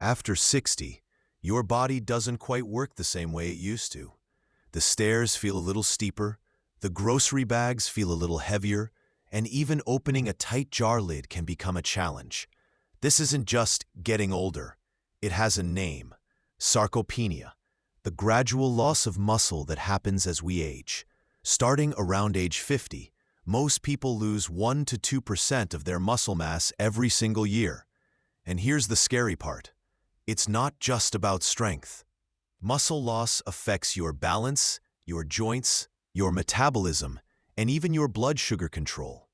After 60, your body doesn't quite work the same way it used to. The stairs feel a little steeper, the grocery bags feel a little heavier, and even opening a tight jar lid can become a challenge. This isn't just getting older. It has a name: sarcopenia, the gradual loss of muscle that happens as we age. Starting around age 50, most people lose 1 to 2% of their muscle mass every single year. And here's the scary part. It's not just about strength. Muscle loss affects your balance, your joints, your metabolism, and even your blood sugar control.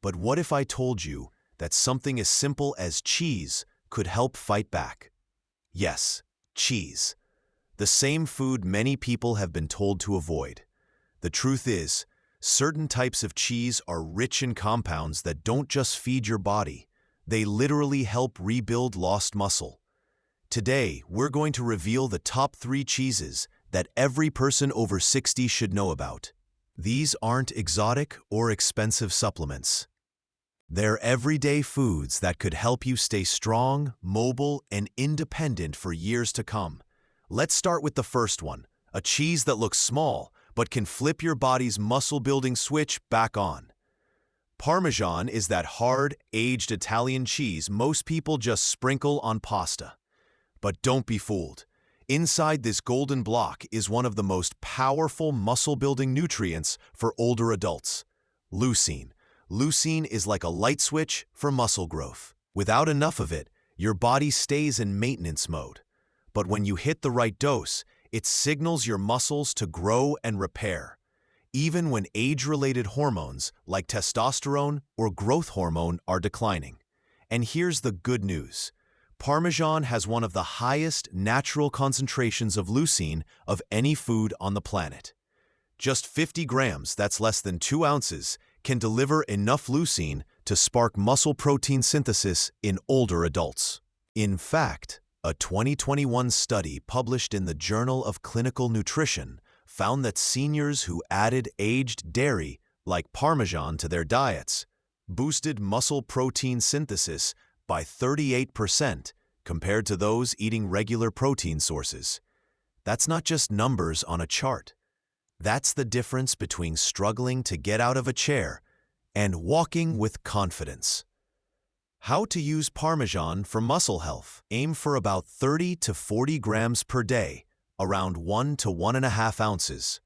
But what if I told you that something as simple as cheese could help fight back? Yes, cheese. The same food many people have been told to avoid. The truth is, certain types of cheese are rich in compounds that don't just feed your body. They literally help rebuild lost muscle. Today, we're going to reveal the top 3 cheeses that every person over 60 should know about. These aren't exotic or expensive supplements. They're everyday foods that could help you stay strong, mobile, and independent for years to come. Let's start with the first one, a cheese that looks small, but can flip your body's muscle-building switch back on. Parmesan is that hard, aged Italian cheese most people just sprinkle on pasta. But don't be fooled. Inside this golden block is one of the most powerful muscle-building nutrients for older adults: leucine. Leucine is like a light switch for muscle growth. Without enough of it, your body stays in maintenance mode. But when you hit the right dose, it signals your muscles to grow and repair, even when age-related hormones like testosterone or growth hormone are declining. And here's the good news. Parmesan has one of the highest natural concentrations of leucine of any food on the planet. Just 50 grams, that's less than 2 ounces, can deliver enough leucine to spark muscle protein synthesis in older adults. In fact, a 2021 study published in the Journal of Clinical Nutrition found that seniors who added aged dairy, like Parmesan, to their diets boosted muscle protein synthesis by 38% compared to those eating regular protein sources. That's not just numbers on a chart. That's the difference between struggling to get out of a chair and walking with confidence. How to use Parmesan for muscle health. Aim for about 30 to 40 grams per day, around 1 to 1.5 ounces.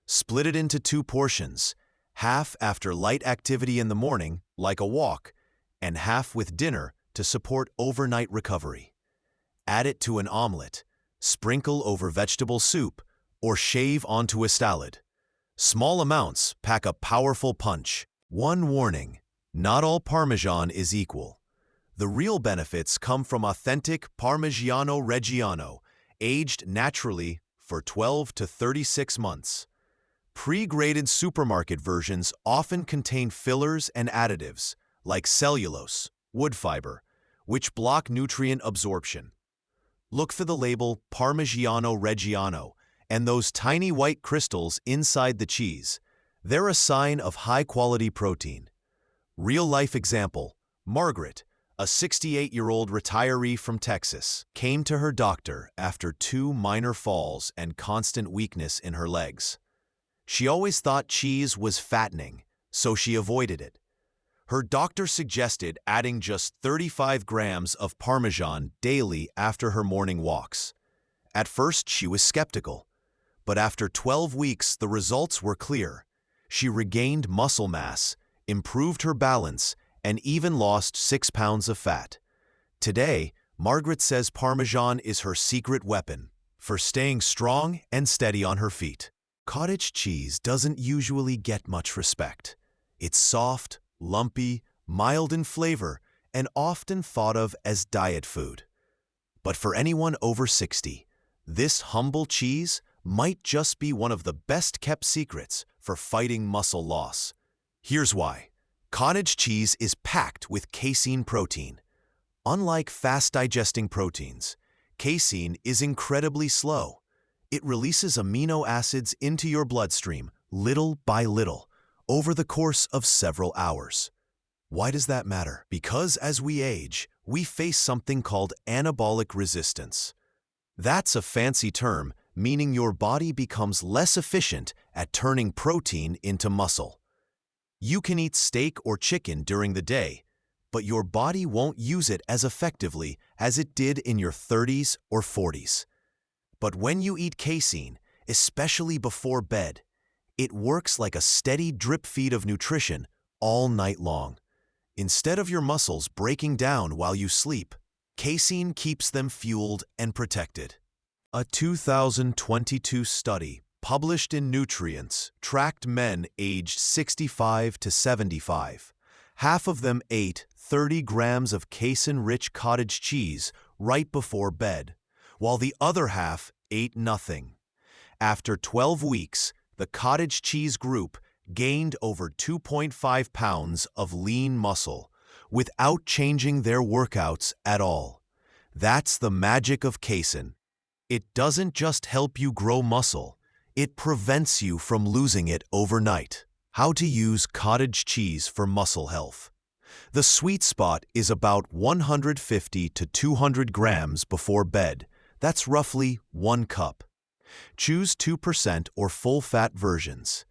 Split it into 2 portions, half after light activity in the morning, like a walk, and half with dinner to support overnight recovery. Add it to an omelet, sprinkle over vegetable soup, or shave onto a salad. Small amounts pack a powerful punch. One warning: not all Parmesan is equal. The real benefits come from authentic Parmigiano Reggiano, aged naturally for 12 to 36 months. Pre-graded supermarket versions often contain fillers and additives, like cellulose, wood fiber, which block nutrient absorption. Look for the label Parmigiano Reggiano and those tiny white crystals inside the cheese. They're a sign of high-quality protein. Real-life example: Margaret, a 68-year-old retiree from Texas, came to her doctor after 2 minor falls and constant weakness in her legs. She always thought cheese was fattening, so she avoided it. Her doctor suggested adding just 35 grams of Parmesan daily after her morning walks. At first, she was skeptical, but after 12 weeks, the results were clear. She regained muscle mass, improved her balance, and even lost 6 pounds of fat. Today, Margaret says Parmesan is her secret weapon for staying strong and steady on her feet. Cottage cheese doesn't usually get much respect. It's soft, lumpy, mild in flavor, and often thought of as diet food. But for anyone over 60, this humble cheese might just be one of the best-kept secrets for fighting muscle loss. Here's why. Cottage cheese is packed with casein protein. Unlike fast-digesting proteins, casein is incredibly slow. It releases amino acids into your bloodstream little by little over the course of several hours. Why does that matter? Because as we age, we face something called anabolic resistance. That's a fancy term meaning your body becomes less efficient at turning protein into muscle. You can eat steak or chicken during the day, but your body won't use it as effectively as it did in your 30s or 40s. But when you eat casein, especially before bed, it works like a steady drip feed of nutrition all night long. Instead of your muscles breaking down while you sleep, casein keeps them fueled and protected. A 2022 study published in Nutrients tracked men aged 65 to 75. Half of them ate 30 grams of casein-rich cottage cheese right before bed, while the other half ate nothing. After 12 weeks, the cottage cheese group gained over 2.5 pounds of lean muscle without changing their workouts at all. That's the magic of casein. It doesn't just help you grow muscle, it prevents you from losing it overnight. How to use cottage cheese for muscle health. The sweet spot is about 150 to 200 grams before bed. That's roughly 1 cup. Choose 2% or full-fat versions.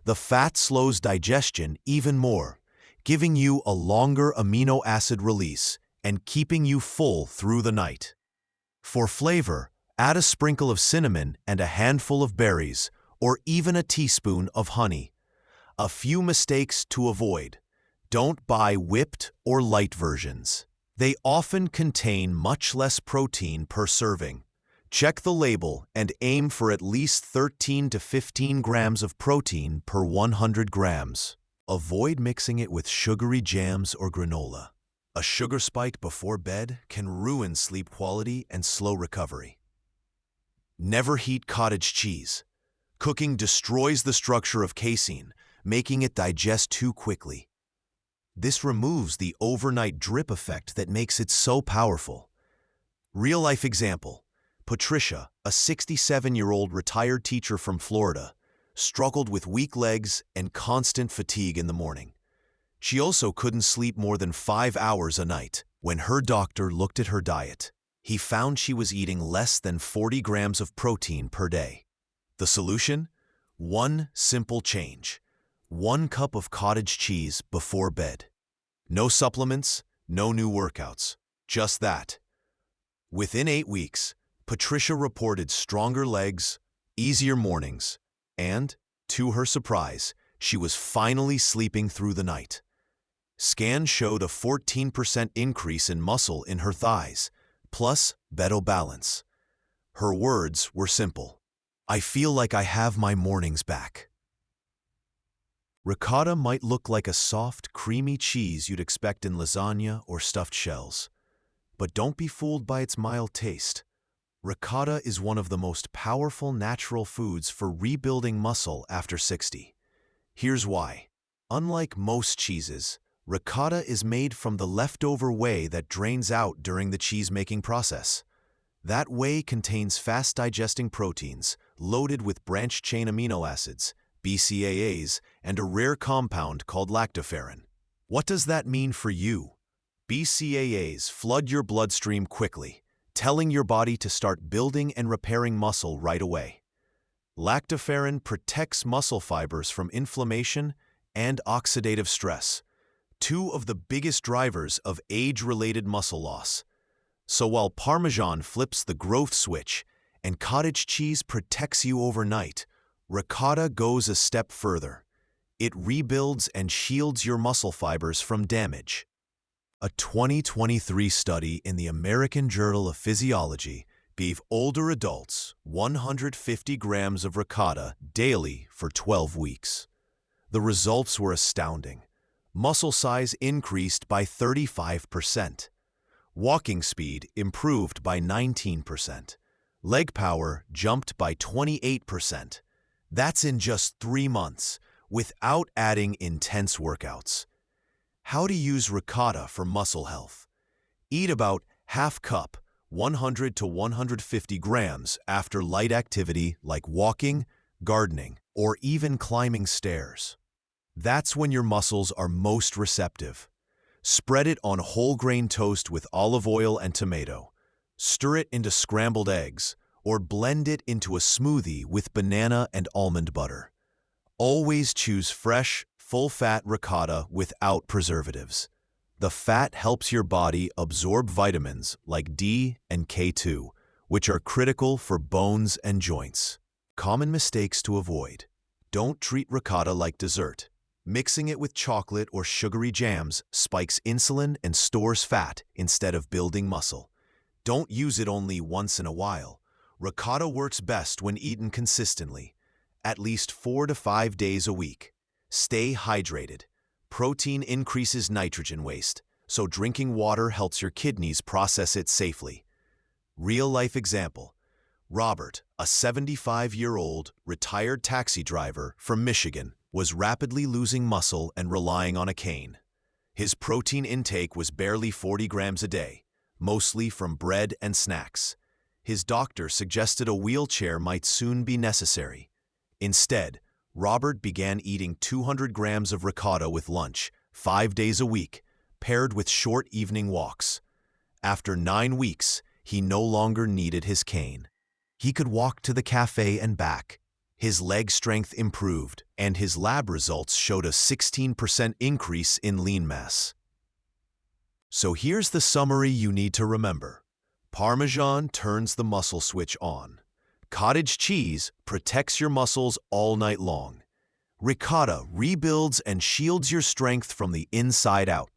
The fat slows digestion even more, giving you a longer amino acid release and keeping you full through the night. For flavor, add a sprinkle of cinnamon and a handful of berries, or even a teaspoon of honey. A few mistakes to avoid. Don't buy whipped or light versions. They often contain much less protein per serving. Check the label and aim for at least 13 to 15 grams of protein per 100 grams. Avoid mixing it with sugary jams or granola. A sugar spike before bed can ruin sleep quality and slow recovery. Never heat cottage cheese. Cooking destroys the structure of casein, making it digest too quickly. This removes the overnight drip effect that makes it so powerful. Real-life example. Patricia, a 67-year-old retired teacher from Florida, struggled with weak legs and constant fatigue in the morning. She also couldn't sleep more than 5 hours a night. When her doctor looked at her diet, he found she was eating less than 40 grams of protein per day. The solution? One simple change. 1 cup of cottage cheese before bed. No supplements, no new workouts. Just that. Within 8 weeks, Patricia reported stronger legs, easier mornings, and, to her surprise, she was finally sleeping through the night. Scans showed a 14% increase in muscle in her thighs, plus better balance. Her words were simple. I feel like I have my mornings back. Ricotta might look like a soft, creamy cheese you'd expect in lasagna or stuffed shells. But don't be fooled by its mild taste. Ricotta is one of the most powerful natural foods for rebuilding muscle after 60. Here's why. Unlike most cheeses, ricotta is made from the leftover whey that drains out during the cheese-making process. That whey contains fast-digesting proteins loaded with branched-chain amino acids, BCAAs, and a rare compound called lactoferrin. What does that mean for you? BCAAs flood your bloodstream quickly, telling your body to start building and repairing muscle right away. Lactoferrin protects muscle fibers from inflammation and oxidative stress, 2 of the biggest drivers of age-related muscle loss. So while Parmesan flips the growth switch and cottage cheese protects you overnight, ricotta goes a step further. It rebuilds and shields your muscle fibers from damage. A 2023 study in the American Journal of Physiology gave older adults 150 grams of ricotta daily for 12 weeks. The results were astounding. Muscle size increased by 35%. Walking speed improved by 19%. Leg power jumped by 28%. That's in just 3 months, without adding intense workouts. How to use ricotta for muscle health. Eat about half cup, 100 to 150 grams after light activity like walking, gardening, or even climbing stairs. That's when your muscles are most receptive. Spread it on whole grain toast with olive oil and tomato. Stir it into scrambled eggs, or blend it into a smoothie with banana and almond butter. Always choose fresh, full-fat ricotta without preservatives. The fat helps your body absorb vitamins like D and K2, which are critical for bones and joints. Common mistakes to avoid. Don't treat ricotta like dessert. Mixing it with chocolate or sugary jams spikes insulin and stores fat instead of building muscle. Don't use it only once in a while. Ricotta works best when eaten consistently, at least 4 to 5 days a week. Stay hydrated. Protein increases nitrogen waste, so drinking water helps your kidneys process it safely. Real-life example. Robert, a 75-year-old retired taxi driver from Michigan, was rapidly losing muscle and relying on a cane. His protein intake was barely 40 grams a day, mostly from bread and snacks. His doctor suggested a wheelchair might soon be necessary. Instead, Robert began eating 200 grams of ricotta with lunch, 5 days a week, paired with short evening walks. After 9 weeks, he no longer needed his cane. He could walk to the cafe and back. His leg strength improved, and his lab results showed a 16% increase in lean mass. So here's the summary you need to remember. Parmesan turns the muscle switch on. Cottage cheese protects your muscles all night long. Ricotta rebuilds and shields your strength from the inside out.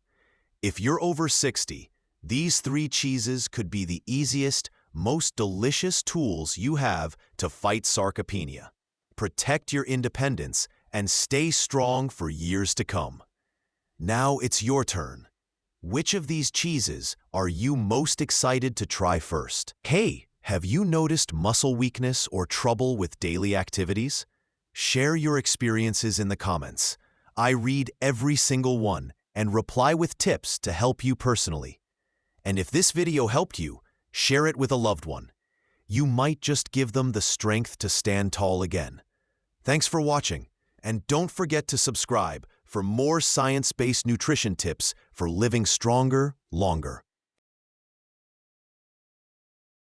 If you're over 60, these 3 cheeses could be the easiest, most delicious tools you have to fight sarcopenia. Protect your independence and stay strong for years to come. Now it's your turn. Which of these cheeses are you most excited to try first? Hey, have you noticed muscle weakness or trouble with daily activities? Share your experiences in the comments. I read every single one and reply with tips to help you personally. And if this video helped you, share it with a loved one. You might just give them the strength to stand tall again. Thanks for watching, and don't forget to subscribe for more science-based nutrition tips for living stronger, longer.